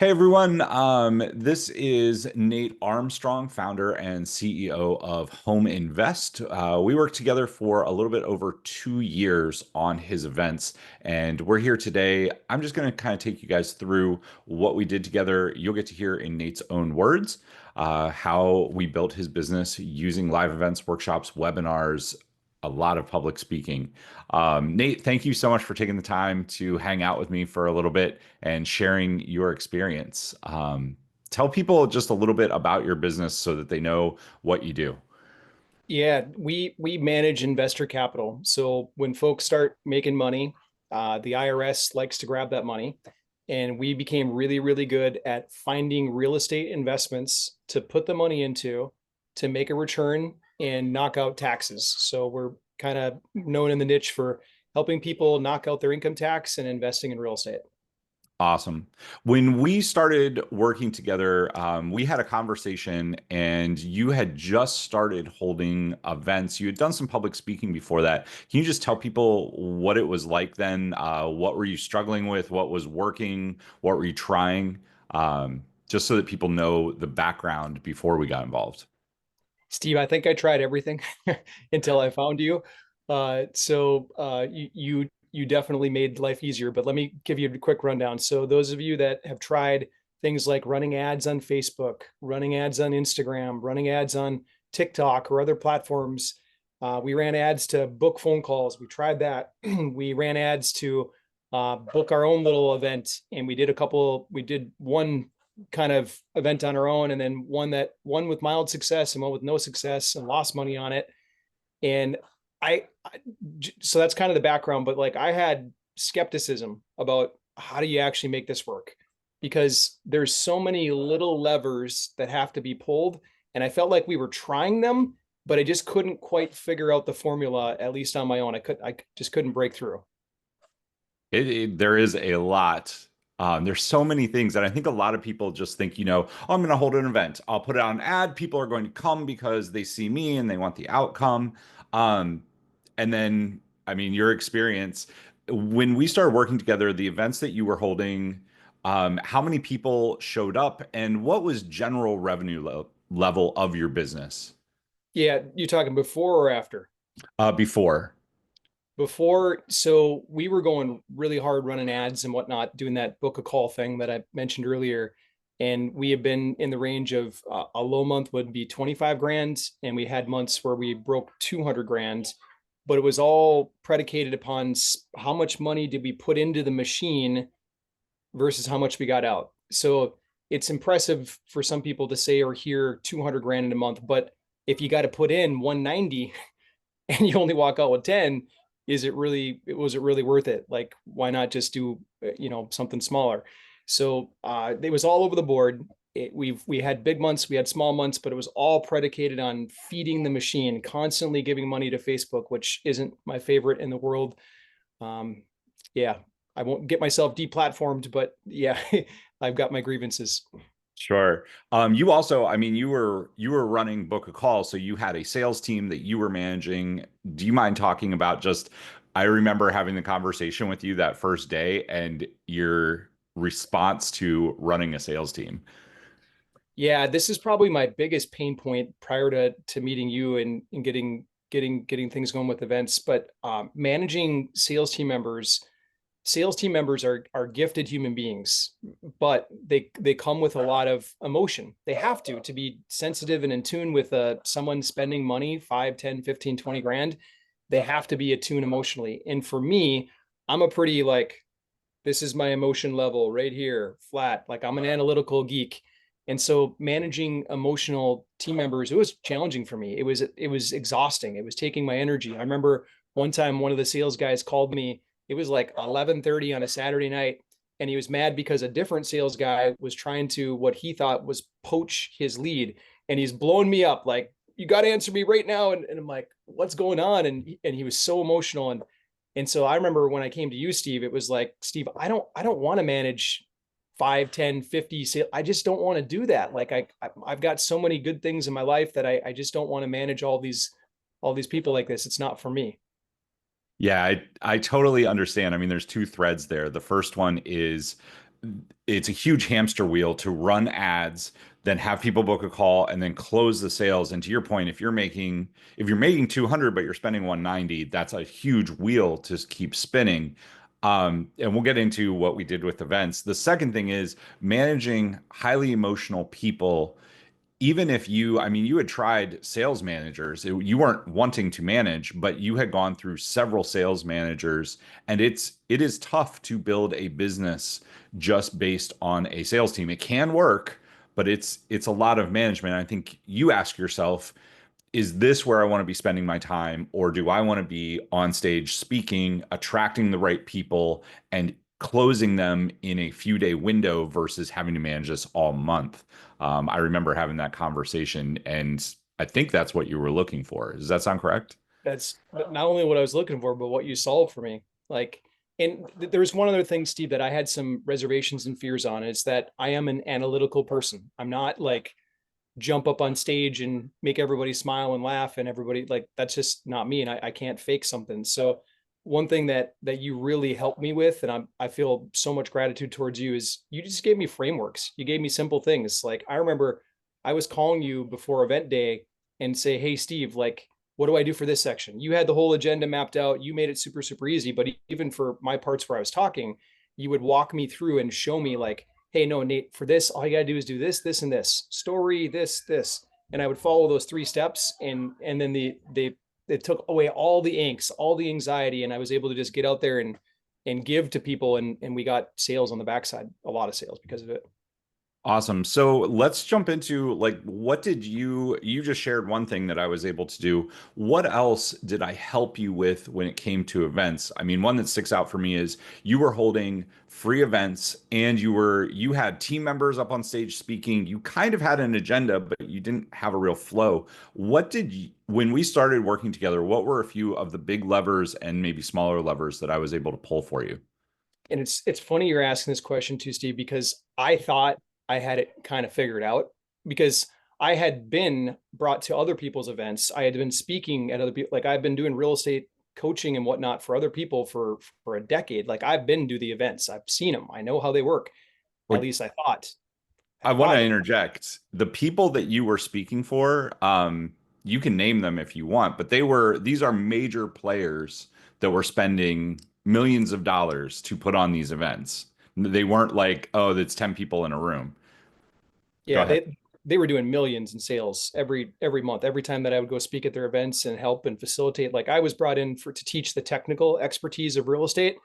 Hey everyone, this is Nate Armstrong, founder and CEO of Home Invest. We worked together for a little bit over 2 years on his events, and we're here today. I'm just going to kind of take you guys through what we did together. You'll get to hear in Nate's own words how we built his business using live events, workshops, webinars, a lot of public speaking. Nate, thank you so much for taking the time to hang out with me for a little bit and sharing your experience. Tell people just a little bit about your business so that they know what you do. Yeah, we manage investor capital. So when folks start making money, the IRS likes to grab that money. And we became really, really good at finding real estate investments to put the money into to make a return and knock out taxes. So we're kind of known in the niche for helping people knock out their income tax and investing in real estate. Awesome. When we started working together, we had a conversation and you had just started holding events. You had done some public speaking before that. Can you just tell people what it was like then? What were you struggling with? What was working? What were you trying? Just so that people know the background before we got involved. Steve, I think I tried everything until I found you. You definitely made life easier, but let me give you a quick rundown. So those of you that have tried things like running ads on Facebook, running ads on Instagram, running ads on TikTok or other platforms, we ran ads to book phone calls. We tried that. We ran ads to book our own little event, and we did one kind of event on our own, and then one with mild success and one with no success and lost money on it. And so that's kind of the background, but like I had skepticism about how do you actually make this work? Because there's so many little levers that have to be pulled. And I felt like we were trying them, but I just couldn't quite figure out the formula, at least on my own. I just couldn't break through. There is a lot. There's so many things that I think a lot of people just think, oh, I'm going to hold an event. I'll put it on an ad. People are going to come because they see me and they want the outcome. Um, and then, I mean, your experience when we started working together, the events that you were holding, how many people showed up and what was general revenue level of your business Yeah, you talking before or after? before? So we were going really hard running ads and whatnot, doing that book a call thing that I mentioned earlier. And we have been in the range of a low month would be 25 grand. And we had months where we broke 200 grand, but it was all predicated upon how much money did we put into the machine versus how much we got out. So it's impressive for some people to say or hear 200 grand in a month, but if you got to put in 190 and you only walk out with 10, was it really worth it? Like, why not just do, something smaller? So it was all over the board. We had big months, we had small months, but it was all predicated on feeding the machine, constantly giving money to Facebook, which isn't my favorite in the world. Um, yeah, I won't get myself deplatformed, but yeah, I've got my grievances. Sure. You also, I mean, you were running book a call, so you had a sales team that you were managing. Do you mind talking about just, I remember having the conversation with you that first day and your response to running a sales team. Yeah, this is probably my biggest pain point prior to meeting you and getting things going with events. But managing sales team members are gifted human beings, but they come with a lot of emotion. They have to be sensitive and in tune with someone spending money, 5, 10, 15, 20 grand. They have to be attuned emotionally. And for me, I'm a pretty like, this is my emotion level right here, flat. Like I'm an analytical geek. And so managing emotional team members, it was challenging for me. It was exhausting. It was taking my energy. I remember one time one of the sales guys called me. It was like 11:30 on a Saturday night, and he was mad because a different sales guy was trying to what he thought was poach his lead, and he's blowing me up like, you got to answer me right now. And I'm like, what's going on? And he was so emotional. And so I remember when I came to you, Steve, it was like, Steve, I don't want to manage 5, 10, 50 sales. I just don't want to do that. Like I've got so many good things in my life that I just don't want to manage all these people like this. It's not for me. Yeah, I totally understand. I mean, there's two threads there. The first one is it's a huge hamster wheel to run ads, then have people book a call and then close the sales. And to your point, if you're making 200 but you're spending 190, that's a huge wheel to keep spinning. And we'll get into what we did with events. The second thing is managing highly emotional people. Even if you had tried sales managers, you weren't wanting to manage, but you had gone through several sales managers, and it is tough to build a business just based on a sales team. It can work, but it's a lot of management. I think you ask yourself, is this where I want to be spending my time, or do I want to be on stage speaking, attracting the right people, and closing them in a few day window versus having to manage this all month? I remember having that conversation, and I think that's what you were looking for. Does that sound correct? That's not only what I was looking for, but what you solved for me. Like, and there's one other thing, Steve, that I had some reservations and fears on is that I am an analytical person. I'm not like jump up on stage and make everybody smile and laugh and everybody like that's just not me. And I can't fake something. So one thing that you really helped me with, and I feel so much gratitude towards you, is you just gave me frameworks. You gave me simple things. Like I remember I was calling you before event day and say, hey, Steve, like, what do I do for this section? You had the whole agenda mapped out. You made it super, super easy. But even for my parts where I was talking, you would walk me through and show me like, hey, no, Nate, for this, all you got to do is do this, this, and this story, this. And I would follow those 3 steps. And then it took away all the angst, all the anxiety. And I was able to just get out there and give to people. And we got sales on the backside, a lot of sales because of it. Awesome. So let's jump into like what did you just shared one thing that I was able to do. What else did I help you with when it came to events? I mean, one that sticks out for me is you were holding free events and you had team members up on stage speaking. You kind of had an agenda, but you didn't have a real flow. When we started working together, what were a few of the big levers and maybe smaller levers that I was able to pull for you? And it's funny you're asking this question too, Steve, because I thought I had it kind of figured out because I had been brought to other people's events. I had been speaking at other people, like I've been doing real estate coaching and whatnot for other people for a decade. Like I've been to the events, I've seen them, I know how they work. At least I thought. I I want to thought interject. The people that you were speaking for, you can name them if you want, but these are major players that were spending millions of dollars to put on these events. They weren't like, oh, that's 10 people in a room. Go yeah, ahead. they were doing millions in sales every month. Every time that I would go speak at their events and help and facilitate, like I was brought in for to teach the technical expertise of real estate.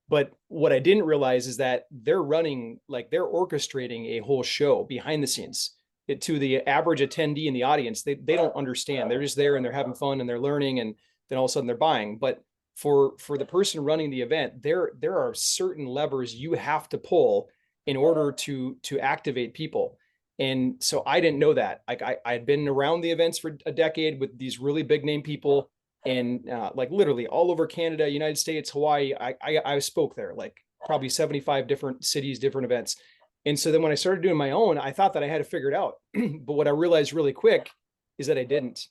But what I didn't realize is that they're orchestrating a whole show behind the scenes. To the average attendee in the audience, they don't understand. They're just there and they're having fun and they're learning, and then all of a sudden they're buying. But for the person running the event, there are certain levers you have to pull in order to activate people. And so I didn't know that. Like I had been around the events for a decade with these really big name people, and like literally all over Canada, United States, Hawaii. I spoke there, like probably 75 different cities, different events. And so then when I started doing my own, I thought that I had it figured out. But what I realized really quick is that I didn't.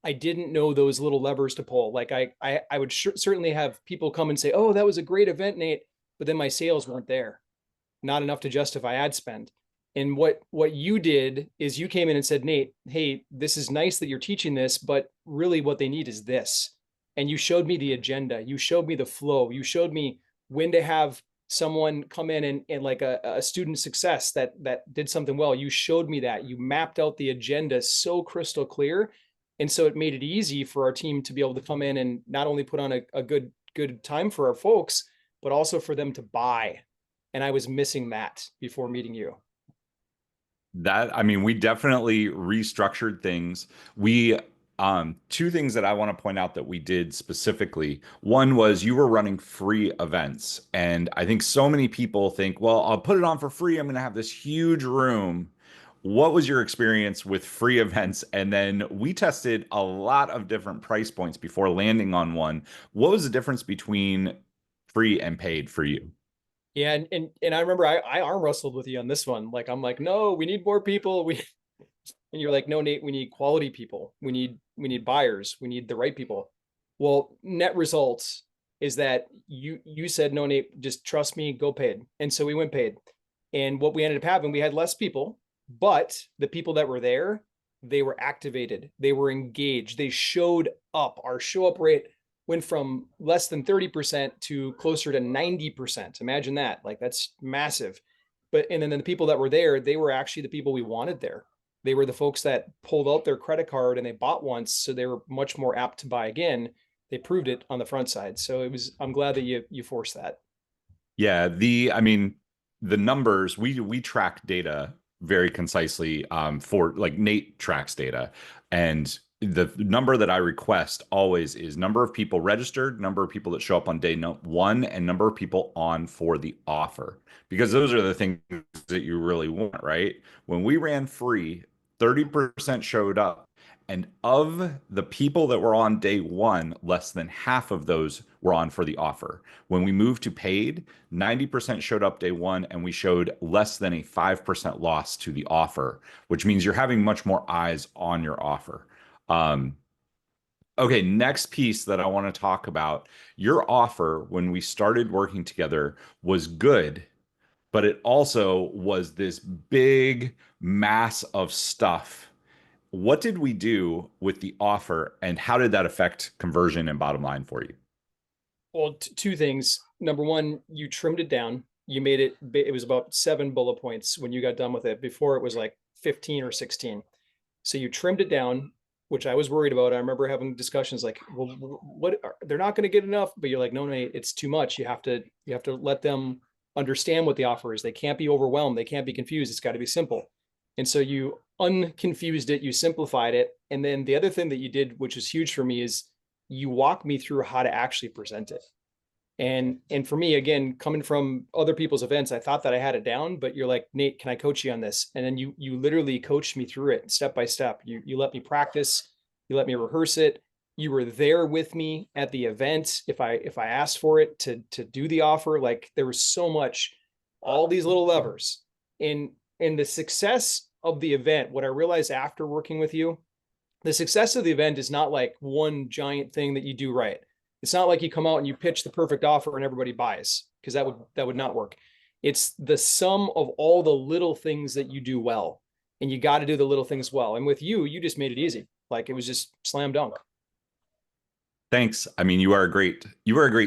I didn't know those little levers to pull. Like I would certainly have people come and say, "Oh, that was a great event, Nate," but then my sales weren't there, not enough to justify ad spend. And what you did is you came in and said, Nate, hey, this is nice that you're teaching this, but really what they need is this. And you showed me the agenda. You showed me the flow. You showed me when to have someone come in and like a student success that did something well. You showed me that. You mapped out the agenda so crystal clear. And so it made it easy for our team to be able to come in and not only put on a good time for our folks, but also for them to buy. And I was missing that before meeting you. I mean, we definitely restructured things. We, two things that I want to point out that we did specifically. One was you were running free events. And I think so many people think, well, I'll put it on for free. I'm going to have this huge room. What was your experience with free events? And then we tested a lot of different price points before landing on one. What was the difference between free and paid for you? Yeah, and I remember I arm wrestled with you on this one. Like I'm like, no, we need more people. And you're like, no, Nate, we need quality people. We need buyers. We need the right people. Well, net results, is that you said, no, Nate, just trust me, go paid. And so we went paid. And what we ended up having, we had less people, but the people that were there, they were activated, they were engaged, they showed up. Our show up rate went from less than 30% to closer to 90%. Imagine that. Like, that's massive. But and then the people that were there, they were actually the people we wanted there. They were the folks that pulled out their credit card and they bought once, so they were much more apt to buy again. They proved it on the front side. So I'm glad that you forced that. Yeah, I mean, the numbers, we track data very concisely, for like Nate tracks data. And the number that I request always is number of people registered, number of people that show up on day one, and number of people on for the offer. Because those are the things that you really want, right? When we ran free, 30% showed up. And of the people that were on day one, less than half of those were on for the offer. When we moved to paid, 90% showed up day one, and we showed less than a 5% loss to the offer, which means you're having much more eyes on your offer. Um, okay, next piece that I want to talk about. Your offer, when we started working together, was good, but it also was this big mass of stuff. What did we do with the offer, and how did that affect conversion and bottom line for you? Well, two things. Number one, you trimmed it down. You made it was about 7 bullet points when you got done with it. Before it was like 15 or 16. So you trimmed it down, which I was worried about. I remember having discussions like, well, what they're not going to get enough, but you're like, no, it's too much. You have to let them understand what the offer is. They can't be overwhelmed. They can't be confused. It's got to be simple. And so you unconfused it, you simplified it. And then the other thing that you did, which is huge for me, is you walk me through how to actually present it. And for me, again, coming from other people's events, I thought that I had it down, but you're like, Nate, can I coach you on this? And then you literally coached me through it step by step. You let me practice, you let me rehearse it. You were there with me at the event. If I asked for it to do the offer, like there was so much, all these little levers. In the success of the event, what I realized after working with you, the success of the event is not like one giant thing that you do right. It's not like you come out and you pitch the perfect offer and everybody buys, because that would not work. It's the sum of all the little things that you do well, and you got to do the little things well. And with you just made it easy. Like it was just slam dunk. Thanks. I mean, you are a great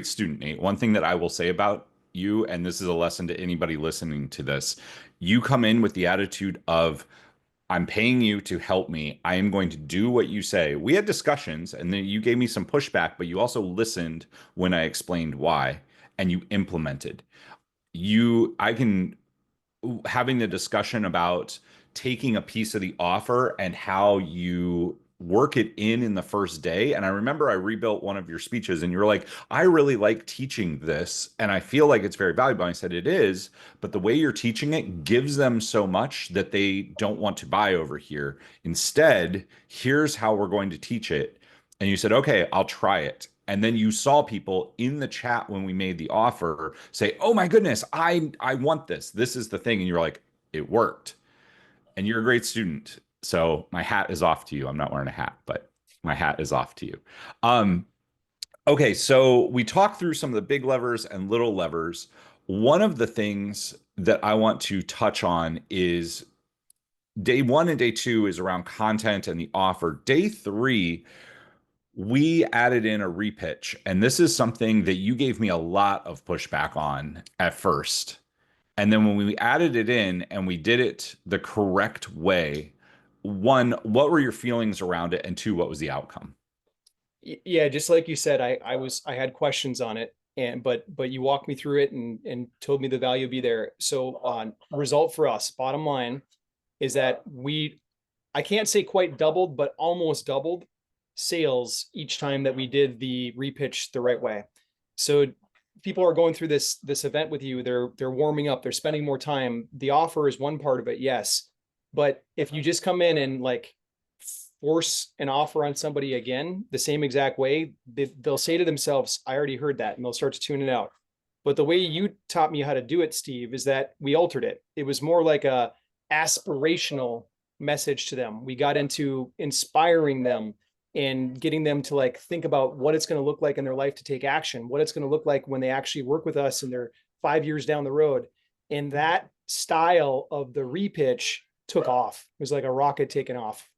student, Nate. One thing that I will say about you, and this is a lesson to anybody listening to this, you come in with the attitude of, I'm paying you to help me. I am going to do what you say. We had discussions, and then you gave me some pushback, but you also listened when I explained why, and you implemented. I can, having the discussion about taking a piece of the offer and how you work it in the first day. And I remember I rebuilt one of your speeches, and you were like, I really like teaching this and I feel like it's very valuable. And I said, it is, but the way you're teaching it gives them so much that they don't want to buy over here. Instead, here's how we're going to teach it. And you said, okay, I'll try it. And then you saw people in the chat when we made the offer say, "Oh my goodness, I want this. This is the thing." And you're like, "It worked." And you're a great student. So my hat is off to you. I'm not wearing a hat, but my hat is off to you. Um, okay, so we talked through some of the big levers and little levers. One of the things that I want to touch on is day one and day two is around content and the offer. Day three, we added in a repitch, and this is something that you gave me a lot of pushback on at first. And then when we added it in and we did it the correct way, one, what were your feelings around it? And two, what was the outcome? Yeah, just like you said, I had questions on it, and but you walked me through it and told me the value would be there. So on result for us, bottom line is that I can't say quite doubled, but almost doubled sales each time that we did the repitch the right way. So people are going through this event with you, they're warming up, they're spending more time. The offer is one part of it, yes. But if you just come in and like force an offer on somebody again the same exact way, they'll say to themselves, I already heard that, and they'll start to tune it out. But the way you taught me how to do it, Steve, is that we altered it. It was more like a aspirational message to them. We got into inspiring them, and getting them to like think about what it's going to look like in their life to take action, what it's going to look like when they actually work with us and they're 5 years down the road. And that style of the repitch took off. It was like a rocket taking off.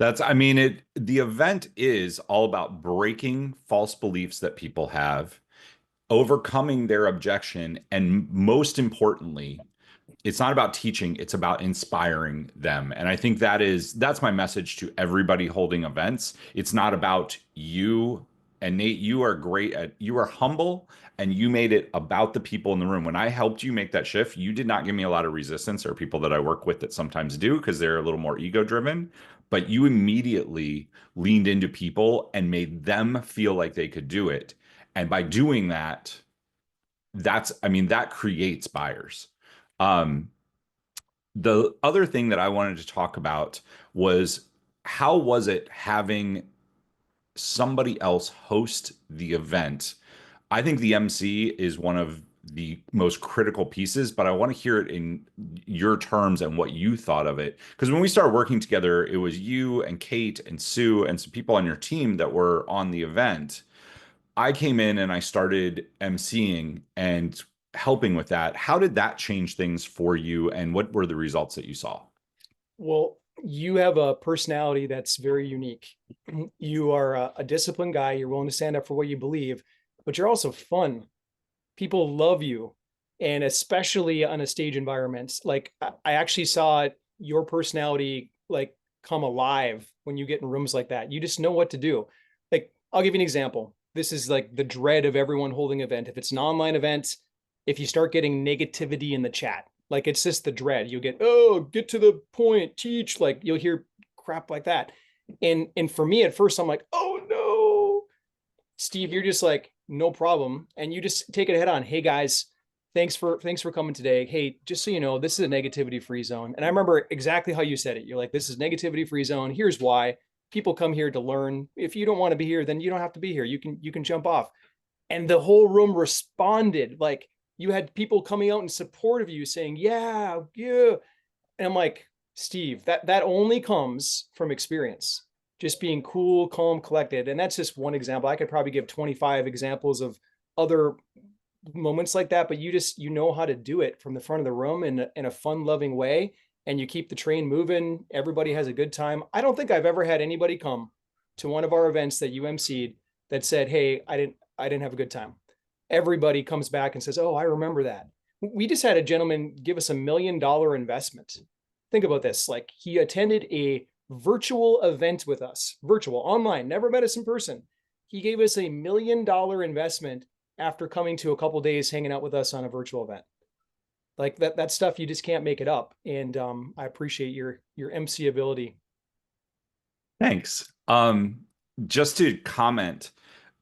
I mean, the event is all about breaking false beliefs that people have, overcoming their objection, and most importantly, it's not about teaching, it's about inspiring them. And I think that's my message to everybody holding events. It's not about you. And Nate, you are humble, and you made it about the people in the room. When I helped you make that shift, you did not give me a lot of resistance. Or people that I work with that sometimes do, because they're a little more ego driven. But you immediately leaned into people and made them feel like they could do it. And by doing that, I mean, that creates buyers. Um, the other thing that I wanted to talk about was, how was it having somebody else host the event? I think the MC is one of the most critical pieces, but I want to hear it in your terms and what you thought of it. Because when we started working together, it was you and Kate and Sue and some people on your team that were on the event. I came in and I started MCing and helping with that. How did that change things for you, and what were the results that you saw? Well, you have a personality that's very unique. You are a disciplined guy. You're willing to stand up for what you believe, but you're also fun. People love you, and especially on a stage environment. Like I actually saw your personality like come alive when you get in rooms like that. You just know what to do. Like I'll give you an example. This is like the dread of everyone holding event. If it's an online event, if you start getting negativity in the chat, like it's just the dread. You'll get, oh, get to the point, teach. Like you'll hear crap like that. And for me at first, I'm like, oh no, Steve, you're just like, no problem. And you just take it head on. Hey guys, thanks for coming today. Hey, just so you know, this is a negativity free zone. And I remember exactly how you said it. You're like, this is negativity free zone. Here's why. People come here to learn. If you don't want to be here, then you don't have to be here. You can jump off. And the whole room responded. Like you had people coming out in support of you saying, yeah, yeah. And I'm like, Steve, that only comes from experience, just being cool, calm, collected. And that's just one example. I could probably give 25 examples of other moments like that, but you know how to do it from the front of the room in a fun, loving way. And you keep the train moving. Everybody has a good time. I don't think I've ever had anybody come to one of our events that you emceed that said, hey, I didn't have a good time. Everybody comes back and says, oh, I remember that. We just had a gentleman give us $1 million investment. Think about this. Like he attended a virtual event with us, virtual, online, never met us in person. He gave us $1 million investment after coming to a couple days hanging out with us on a virtual event. Like that stuff, you just can't make it up. And I appreciate your MC ability. Thanks. Just to comment,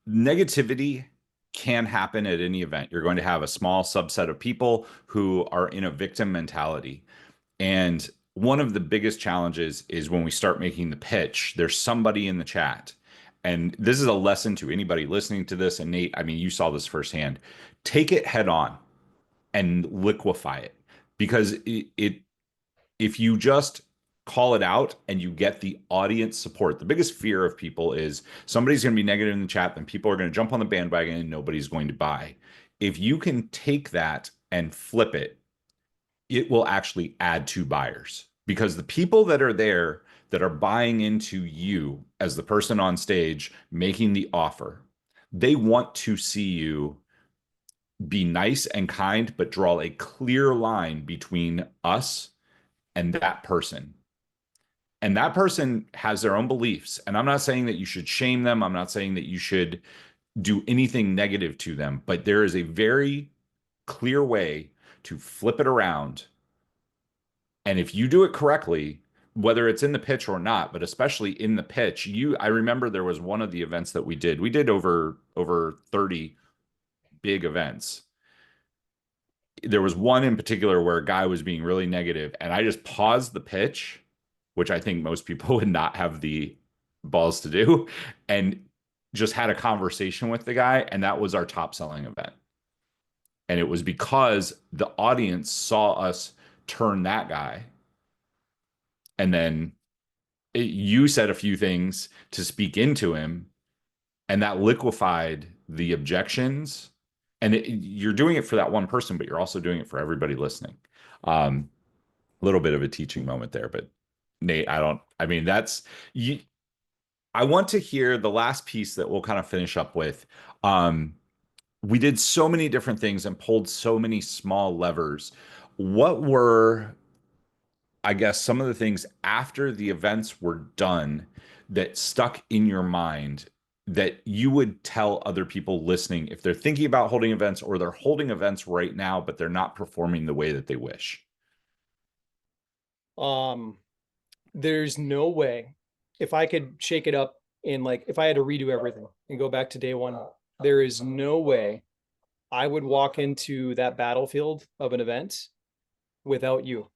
negativity can happen at any event. You're going to have a small subset of people who are in a victim mentality. And one of the biggest challenges is when we start making the pitch, there's somebody in the chat. And this is a lesson to anybody listening to this. And Nate, I mean, you saw this firsthand. Take it head on and liquefy it, because if you just call it out and you get the audience support. The biggest fear of people is somebody's going to be negative in the chat, then people are going to jump on the bandwagon and nobody's going to buy. If you can take that and flip it, it will actually add to buyers, because the people that are there that are buying into you as the person on stage making the offer, they want to see you be nice and kind, but draw a clear line between us and that person. And that person has their own beliefs. And I'm not saying that you should shame them. I'm not saying that you should do anything negative to them, but there is a very clear way to flip it around. And if you do it correctly, whether it's in the pitch or not, but especially in the pitch, I remember there was one of the events that we did over 30 big events. There was one in particular where a guy was being really negative, and I just paused the pitch, which I think most people would not have the balls to do, and just had a conversation with the guy. And that was our top selling event. And it was because the audience saw us turn that guy, and then you said a few things to speak into him, and that liquefied the objections. And you're doing it for that one person, but you're also doing it for everybody listening. A little bit of a teaching moment there, but Nate, I mean, that's you. I want to hear the last piece that we'll kind of finish up with. Um, we did so many different things and pulled so many small levers. What were, I guess, some of the things after the events were done that stuck in your mind that you would tell other people listening if they're thinking about holding events or they're holding events right now, but they're not performing the way that they wish? Um, there's no way if I could shake it up and like if I had to redo everything and go back to day one, there is no way I would walk into that battlefield of an event without you,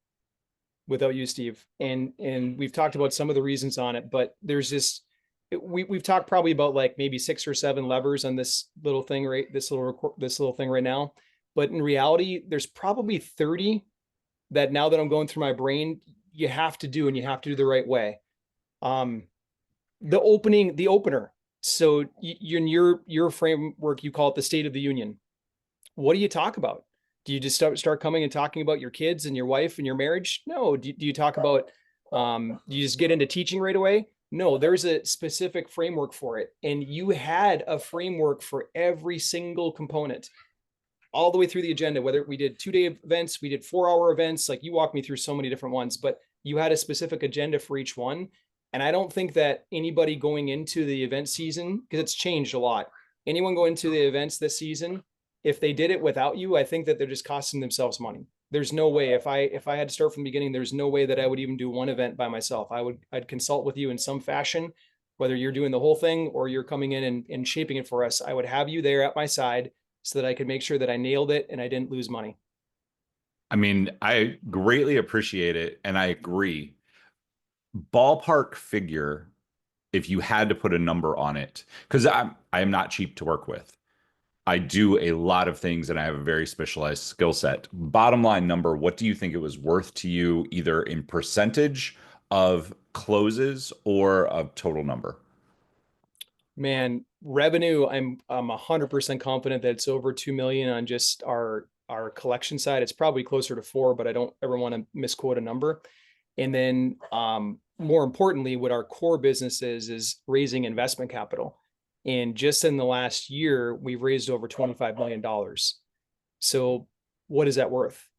without you, Steve. And we've talked about some of the reasons on it, but there's this we've talked probably about like maybe 6 or 7 levers on this little thing, right? This little thing right now. But in reality, there's probably 30 that now that I'm going through my brain, you have to do and you have to do the right way. Um, the opener. So in your framework, you call it the State of the Union. What do you talk about? Do you just start coming and talking about your kids and your wife and your marriage? No. Do you talk about do you just get into teaching right away? No, there's a specific framework for it. And you had a framework for every single component all the way through the agenda, whether we did 2-day events, we did 4-hour events, like you walked me through so many different ones, but you had a specific agenda for each one. And I don't think that anybody going into the event season, because it's changed a lot, anyone going into the events this season, if they did it without you, I think that they're just costing themselves money. There's no way if I had to start from the beginning, there's no way that I would even do one event by myself. I'd consult with you in some fashion, whether you're doing the whole thing or you're coming in and shaping it for us. I would have you there at my side so that I could make sure that I nailed it and I didn't lose money. I mean, I greatly appreciate it, and I agree. Ballpark figure, if you had to put a number on it, because I am not cheap to work with. I do a lot of things and I have a very specialized skill set. Bottom line number, what do you think it was worth to you, either in percentage of closes or of total number? Man, revenue, I'm 100% confident that it's over 2 million on just our collection side. It's probably closer to 4, but I don't ever want to misquote a number. And then more importantly, what our core business is raising investment capital. And just in the last year, we've raised over $25 million. So what is that worth?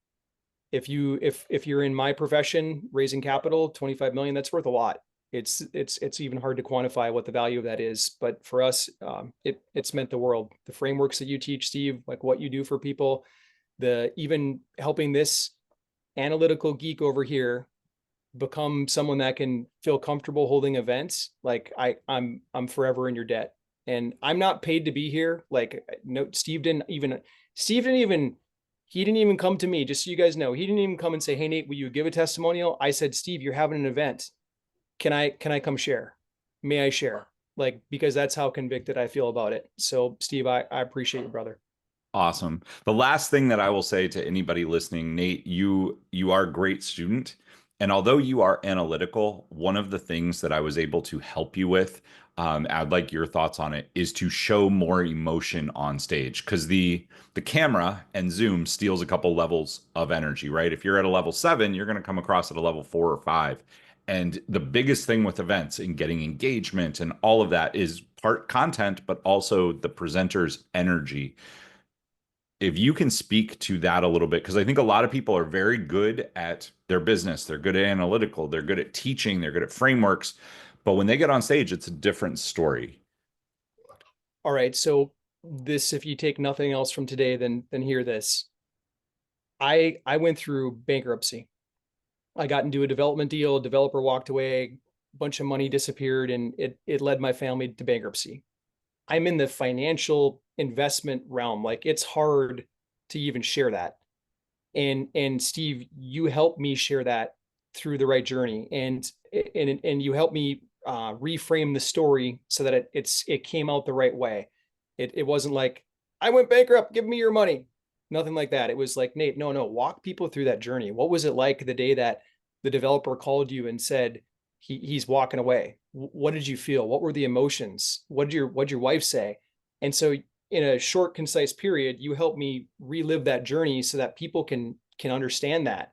If you're in my profession raising capital, 25 million, that's worth a lot. It's even hard to quantify what the value of that is, but for us, it's meant the world. The frameworks that you teach, Steve, like what you do for people, the even helping this analytical geek over here become someone that can feel comfortable holding events, like I'm forever in your debt. And I'm not paid to be here. Like no, Steve didn't even he didn't even come to me, just so you guys know. He didn't even come and say, "Hey Nate, will you give a testimonial?" I said, "Steve, you're having an event. Can I come share? May I share?" Like, because that's how convicted I feel about it. So Steve, I appreciate you, brother. Awesome. The last thing that I will say to anybody listening, Nate, you are a great student. And although you are analytical, one of the things that I was able to help you with, I'd like your thoughts on it, is to show more emotion on stage. Because the camera and Zoom steals a couple levels of energy, right? If you're at a level 7, you're going to come across at a level 4 or 5. And the biggest thing with events and getting engagement and all of that is part content, but also the presenter's energy. If you can speak to that a little bit, because I think a lot of people are very good at their business, they're good at analytical, they're good at teaching, they're good at frameworks, but when they get on stage, it's a different story. All right. So this, if you take nothing else from today, then hear this. I went through bankruptcy. I got into a development deal, a developer walked away, a bunch of money disappeared, and it led my family to bankruptcy. I'm in the financial investment realm. Like it's hard to even share that. And Steve, you helped me share that through the right journey. And you helped me reframe the story so that it came out the right way. It wasn't like I went bankrupt, give me your money. Nothing like that. It was like, Nate, no, walk people through that journey. What was it like the day that the developer called you and said, he's walking away. What did you feel? What were the emotions? What did your wife say? And so in a short, concise period, you help me relive that journey so that people can understand that.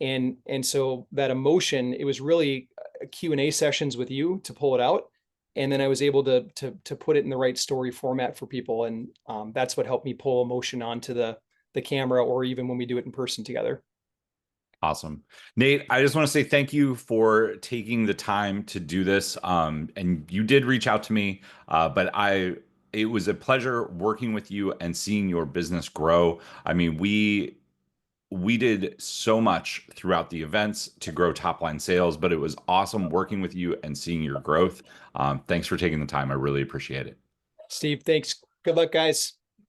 And so that emotion, it was really Q&A sessions with you to pull it out. And then I was able to put it in the right story format for people. And that's what helped me pull emotion onto the camera, or even when we do it in person together. Awesome. Nate, I just want to say thank you for taking the time to do this. And you did reach out to me, but it was a pleasure working with you and seeing your business grow. I mean, we did so much throughout the events to grow top line sales, but it was awesome working with you and seeing your growth. Thanks for taking the time. I really appreciate it. Steve, thanks. Good luck, guys.